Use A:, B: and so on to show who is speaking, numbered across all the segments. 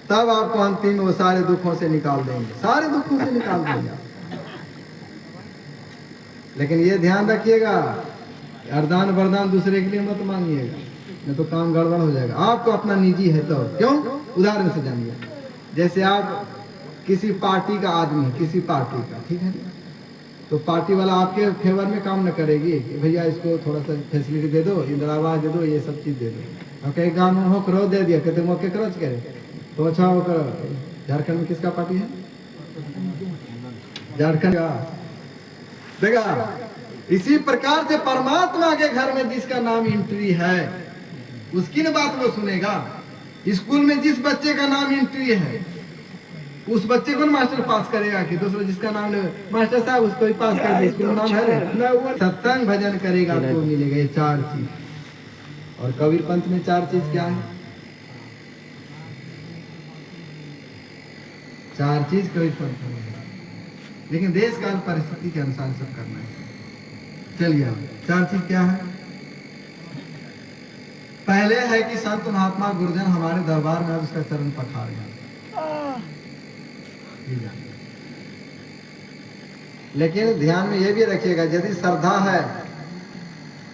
A: तब आपको अंतिम वो सारे दुखों से निकाल देंगे, सारे दुखों से निकाल देंगे। लेकिन ये ध्यान रखिएगा, वरदान वरदान दूसरे के लिए मत मांगिएगा, नहीं तो काम गड़बड़ हो जाएगा। आपको अपना निजी है तो क्यों, उदाहरण से जानिए। जैसे आप किसी पार्टी का आदमी है, किसी पार्टी का, ठीक है, तो पार्टी वाला आपके फेवर में काम न करेगी कि भैया इसको थोड़ा सा फैसिलिटी दे दो, इंदिरा आवास दे दो, ये सब चीज दे दो। और कई काम हो करो दे दिया, कहते मौके करो करे तो अच्छा हो करो। झारखंड में किसका पार्टी है, झारखंड का, देखा। इसी प्रकार से परमात्मा के घर में जिसका नाम एंट्री है उसकी न बात वो सुनेगा। स्कूल में जिस बच्चे का नाम एंट्री है उस बच्चे को मास्टर पास करेगा कि दूसरा जिसका नाम मास्टर साहब उसको ही पास कर दे, स्कूल नाम है ना। वो सत्संग भजन करेगा तो मिलेगा ये चार चीज। और कबीर पंथ में चार चीज क्या है, चार चीज कबीर पंथ में है, लेकिन देश काल परिस्थिति के अनुसार सब करना है। चलिए चार चीज क्या है। पहले है कि संत महात्मा गुरुजन हमारे दरबार में उसका चरण पखार गया। लेकिन ध्यान में ये भी रखिएगा, यदि श्रद्धा है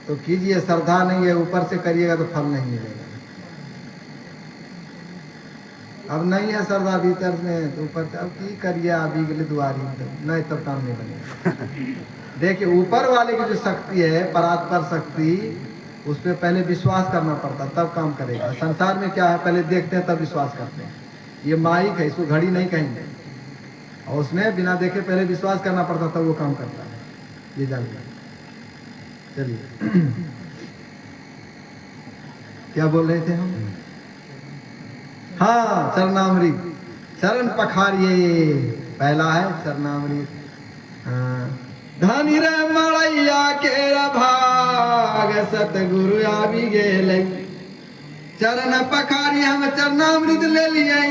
A: तो कीजिए, श्रद्धा नहीं है ऊपर से करिएगा तो फल नहीं मिलेगा। अब नहीं है श्रद्धा भीतर में तो ऊपर से अब की करिए, अभी के लिए दुआरी नहीं, तब काम नहीं बनेगा। देखिए ऊपर वाले की जो शक्ति है, परात्पर शक्ति, उस पर पहले विश्वास करना पड़ता तब काम करेगा। संसार में क्या है, पहले देखते हैं तब विश्वास करते हैं। ये माइक है, इसको घड़ी नहीं कहेंगे, और उसमें बिना देखे पहले विश्वास करना पड़ता तब वो काम करता है, ये जानिए। चलिए क्या बोल रहे थे हम, हाँ चरणामृत, चरण पखारिए, पहला है चरणामृत। धनी रे मड़ैया के भाग सतगुरु आबी गेलै, चरण पखारी हम चरणामृत ले लिए,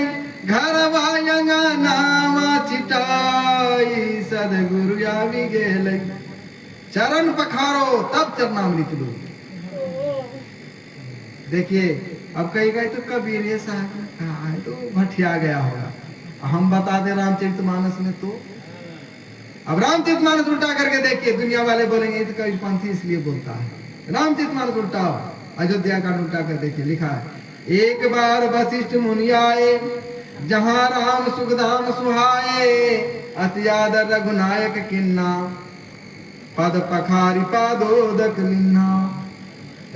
A: घर नाम छिटाई सदगुरु आबी गेलै। चरण पखारो तब चरणामृत लो। देखिए अब कही गए तो कबीर ये साहब ने कहा है तो भटिया गया होगा, हम बता दे रामचरितमानस में। तो अब रामचरितमानस उल्टा करके देखिए, दुनिया वाले बोलेंगे तो कबीर पंथी इसलिए बोलता है। रामचरितमानस उल्टा, अयोध्या का उल्टा कर देखिए, लिखा है एक बार वशिष्ठ मुनि आए, जहां राम सुखधाम सुहाए, अति आदर रघुनायक किन्ना, पद पखारी पादोदक लिन्ना।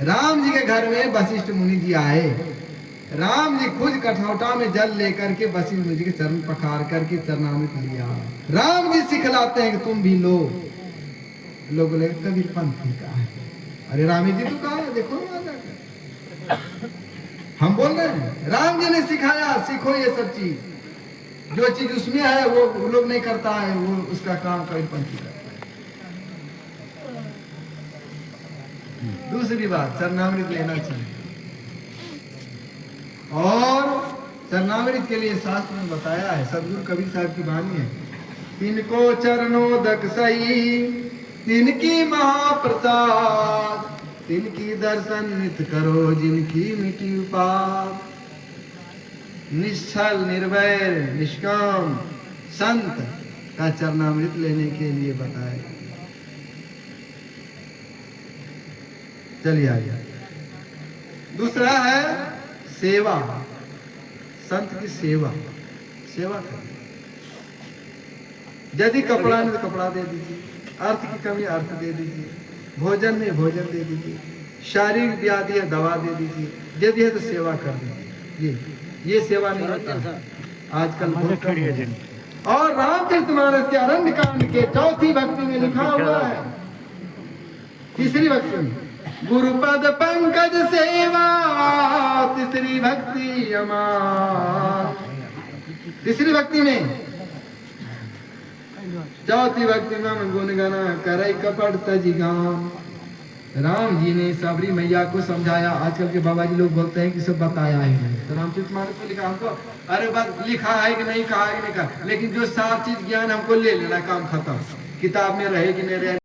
A: राम जी के घर में वशिष्ठ मुनि जी आए, राम जी खुद कठौटा में जल लेकर के वशिष्ठ मुनि जी के चरण पखार करके चरणामृत लिया। राम जी सिखलाते हैं कि तुम भी लो। लोग बोले कबीर पंथी का है, अरे रामी जी तो कहा है, देखो ना, हम बोल रहे हैं राम जी ने सिखाया, सीखो ये सब चीज। जो चीज उसमें है वो लोग नहीं करता है, वो उसका काम कबीर पंथी करता है। दूसरी बात, चरणामृत लेना चाहिए। और चरणामृत के लिए शास्त्र में बताया है, सदगुरु कबीर साहब की वाणी है, तिनको चरणोदक सही, तिनकी महाप्रसाद, तिनकी दर्शन नित करो, जिनकी मिटी उपाद। निश्चल निर्वैर निष्काम संत का चरणामृत लेने के लिए बताया। चलिए आगे, दूसरा है सेवा, संत की सेवा, सेवा करें। यदि कपड़ा नहीं तो कपड़ा दे दीजिए, अर्थ की कमी अर्थ दे दीजिए, भोजन नहीं भोजन दे दीजिए, शारीरिक व्याधि है दवा दे दीजिए, यदि है तो सेवा कर दीजिए। ये सेवा नहीं होता आजकल बहुत कम है। और रामचरितमानस के अरण्य कांड के चौथी भक्ति में लिखा हुआ है, तीसरी भक्ति में, गुरुपद पंकज सेवा, तीसरी भक्ति अमार। तीसरी भक्ति में, चौथी भक्ति में गुणगना करई कपट तजिगाम। राम जी ने सबरी मैया को समझाया। आजकल के बाबा जी लोग बोलते हैं कि सब बताया ही नहीं, तो रामचरितमानस में लिखा हमको, अरे बात लिखा है कि नहीं, कहा है कि नहीं कहा, लेकिन जो सात चीज ज्ञान हमको ले लेना, काम खत्म। किताब में रहे कि नहीं रहे